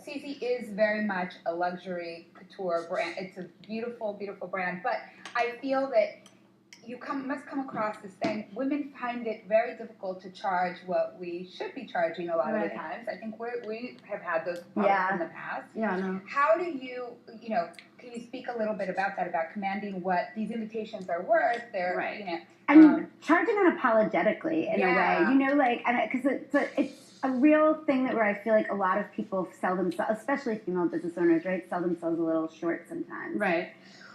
Ceci is very much a luxury couture brand. It's a beautiful, beautiful brand. But I feel that must come across as saying women find it very difficult to charge what we should be charging a lot of the times. I think we have had those problems in the past. Yeah, no. How do you can you speak a little bit about that, about commanding what these invitations are worth? They're, I mean, charging unapologetically in a way, because it's a real thing where I feel like a lot of people sell themselves, especially female business owners, right, sell themselves a little short sometimes. Right.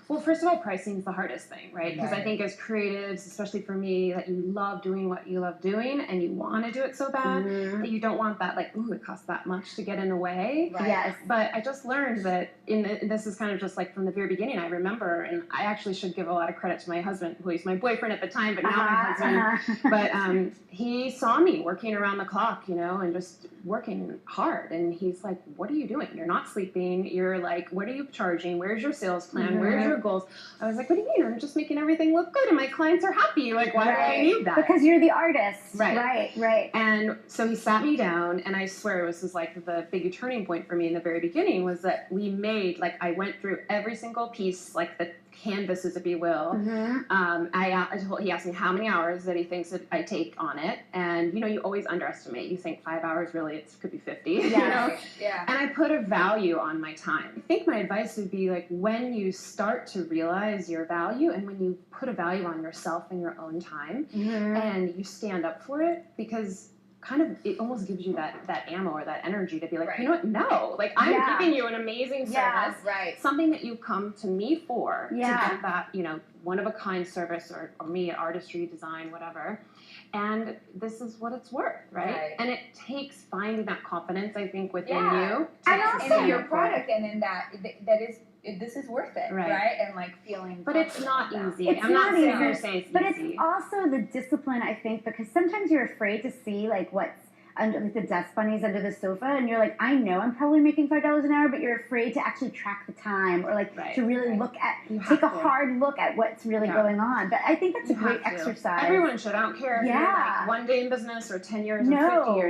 Well, first of all, pricing is the hardest thing, right? Because I think as creatives, especially for me, that you love doing what you love doing and you want to do it so bad that you don't want that, like, ooh, it costs that much to get in the way. Right. Yes. But I just learned that this is kind of just like from the very beginning, I remember, and I actually should give a lot of credit to my husband, who was my boyfriend at the time, but now my husband. But he saw me working around the clock, and just working hard. And he's like, what are you doing? You're not sleeping. You're like, what are you charging? Where's your sales plan? Where's your goals? I was like, what do you mean? I'm just making everything look good and my clients are happy. Like, why do I need that? Because you're the artist. Right. And so he sat me down, and I swear it was like the big turning point for me in the very beginning was that we made, like, I went through every single piece, like the canvases, if you will. He asked me how many hours that he thinks that I take on it, and you always underestimate. You think 5 hours, really it could be 50. And I put a value on my time. I think my advice would be, like, when you start to realize your value and when you put a value on yourself and your own time and you stand up for it, because kind of it almost gives you that ammo or that energy to be like, you know what, no, like, I'm giving you an amazing service, something that you come to me for, to get that, one of a kind service, or me, artistry, design, whatever, and this is what it's worth, right? And it takes finding that confidence, I think, within you, and also in your product, and in this is worth it, right? And like feeling. But it's not easy. I'm not saying it's easy. But it's also the discipline, I think, because sometimes you're afraid to see, like, what's under, like, the dust bunnies under the sofa, and you're like, I know I'm probably making $5 an hour, but you're afraid to actually track the time, or like to really look at, take a hard look at what's really going on. But I think that's a great exercise. Everyone should. I don't care if you're like 1 day in business or 10 years or 50 years.